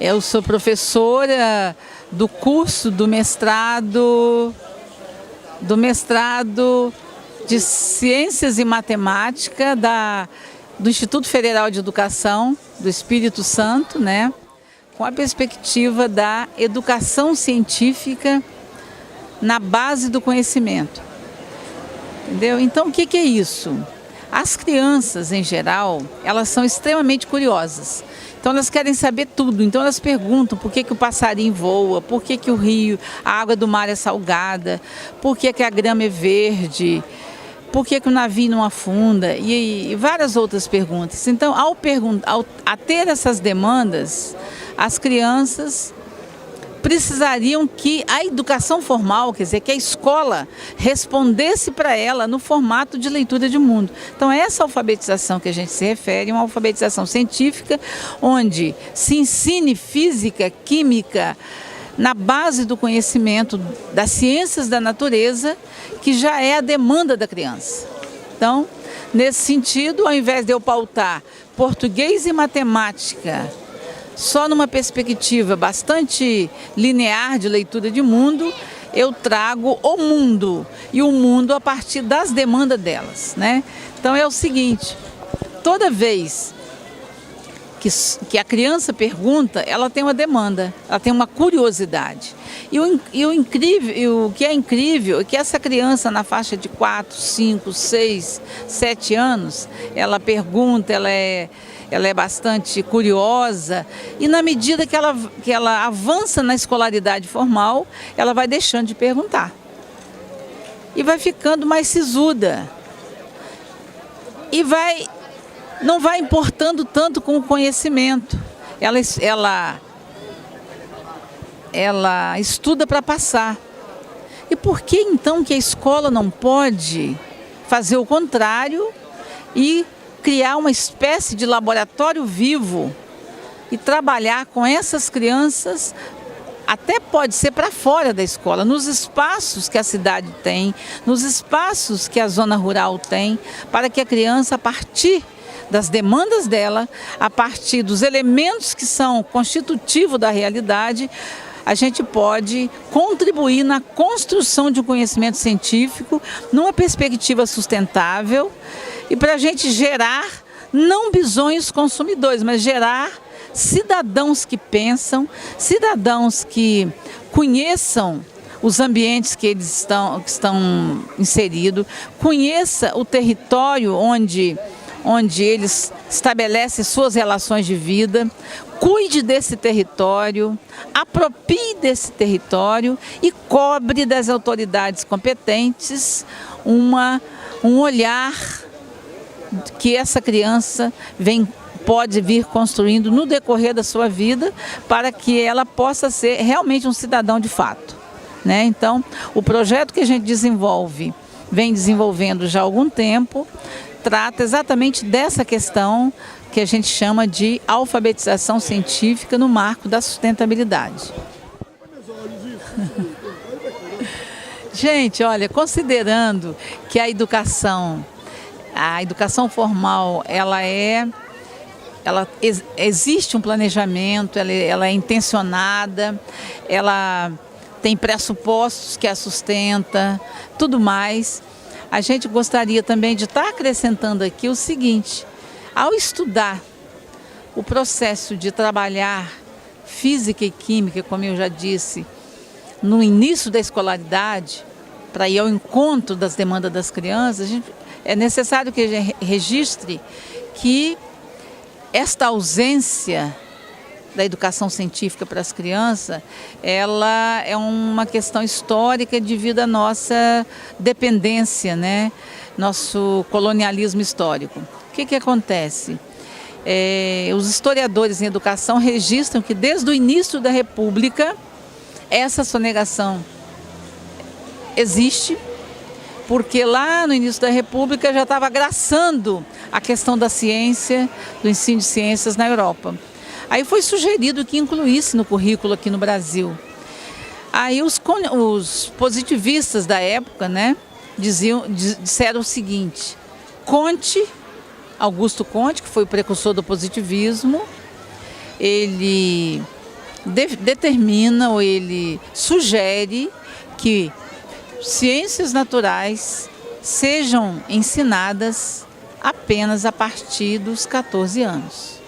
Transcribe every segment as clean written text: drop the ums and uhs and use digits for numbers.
Eu sou professora do curso do mestrado de Ciências e Matemática do Instituto Federal de Educação do Espírito Santo, né? Com a perspectiva da educação científica na base do conhecimento. Entendeu? Então, o que é isso? As crianças, em geral, elas são extremamente curiosas. Então, elas querem saber tudo. Então, elas perguntam por que o passarinho voa, por que o rio, a água do mar é salgada, por que a grama é verde, por que o navio não afunda e várias outras perguntas. Então, ao ter essas demandas, as crianças precisariam que a educação formal, quer dizer, que a escola respondesse para ela no formato de leitura de mundo. Então, essa alfabetização que a gente se refere é uma alfabetização científica, onde se ensine física, química, na base do conhecimento das ciências da natureza, que já é a demanda da criança. Então, nesse sentido, ao invés de eu pautar português e matemática só numa perspectiva bastante linear de leitura de mundo, eu trago o mundo, e o mundo a partir das demandas delas, né? Então é o seguinte, toda vez que a criança pergunta, ela tem uma demanda, ela tem uma curiosidade. E o que é incrível é que essa criança na faixa de 4, 5, 6, 7 anos, ela pergunta, ela é bastante curiosa, e na medida que ela avança na escolaridade formal, ela vai deixando de perguntar. E vai ficando mais sisuda. E não vai importando tanto com o conhecimento. Ela estuda para passar. E por que então que a escola não pode fazer o contrário e criar uma espécie de laboratório vivo e trabalhar com essas crianças, até pode ser para fora da escola, nos espaços que a cidade tem, nos espaços que a zona rural tem, para que a criança, a partir das demandas dela, a partir dos elementos que são constitutivos da realidade, a gente pode contribuir na construção de um conhecimento científico numa perspectiva sustentável e para a gente gerar, não bisonhos consumidores, mas gerar cidadãos que pensam, cidadãos que conheçam os ambientes que eles estão inseridos, conheça o território onde eles estabelecem suas relações de vida, cuide desse território, aproprie desse território e cobre das autoridades competentes um olhar que essa criança pode vir construindo no decorrer da sua vida para que ela possa ser realmente um cidadão de fato, né? Então, o projeto que a gente vem desenvolvendo já há algum tempo, trata exatamente dessa questão que a gente chama de alfabetização científica no marco da sustentabilidade. Gente, olha, considerando que a educação formal, existe um planejamento, ela é intencionada, ela tem pressupostos que a sustenta, tudo mais. A gente gostaria também de estar acrescentando aqui o seguinte: ao estudar o processo de trabalhar física e química, como eu já disse, no início da escolaridade, para ir ao encontro das demandas das crianças, é necessário que a gente registre que esta ausência da educação científica para as crianças, ela é uma questão histórica devido à nossa dependência, né? Nosso colonialismo histórico. O que acontece? Os historiadores em educação registram que desde o início da República, essa sonegação existe, porque lá no início da República já estava agraçando a questão da ciência, do ensino de ciências na Europa. Aí foi sugerido que incluísse no currículo aqui no Brasil. Aí os positivistas da época, né, disseram o seguinte: Augusto Comte, que foi o precursor do positivismo, ele determina ou ele sugere que ciências naturais sejam ensinadas apenas a partir dos 14 anos.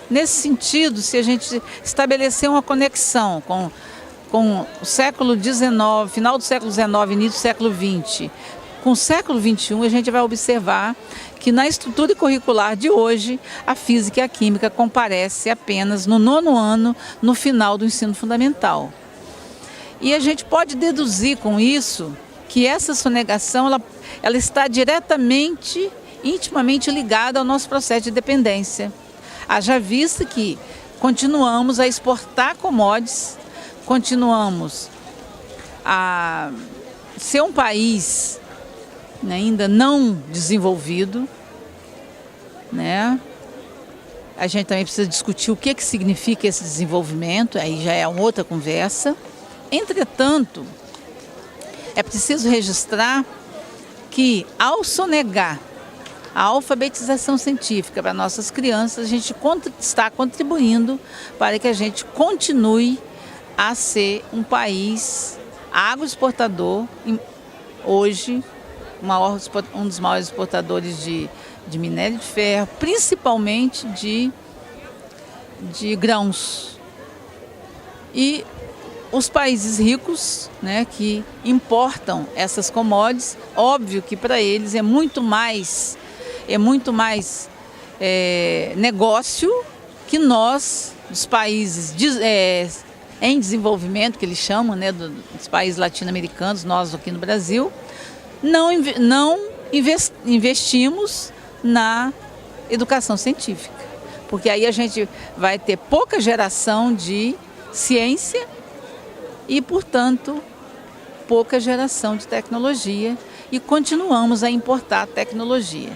Nesse sentido, se a gente estabelecer uma conexão com o século XIX, final do século XIX, início do século XX, com o século XXI, a gente vai observar que na estrutura curricular de hoje, a física e a química comparecem apenas no 9º ano, no final do ensino fundamental. E a gente pode deduzir com isso que essa sonegação ela está diretamente, intimamente ligada ao nosso processo de dependência. Haja vista que continuamos a exportar commodities, continuamos a ser um país, né, ainda não desenvolvido, né? A gente também precisa discutir o que significa esse desenvolvimento, aí já é uma outra conversa. Entretanto, é preciso registrar que, ao sonegar a alfabetização científica para nossas crianças, a gente está contribuindo para que a gente continue a ser um país agroexportador, hoje um dos maiores exportadores de minério de ferro, principalmente de grãos. E os países ricos, né, que importam essas commodities, óbvio que para eles é muito mais negócio que nós, dos países em desenvolvimento, que eles chamam, né, dos países latino-americanos, nós aqui no Brasil, não investimos na educação científica, porque aí a gente vai ter pouca geração de ciência e, portanto, pouca geração de tecnologia, e continuamos a importar tecnologia.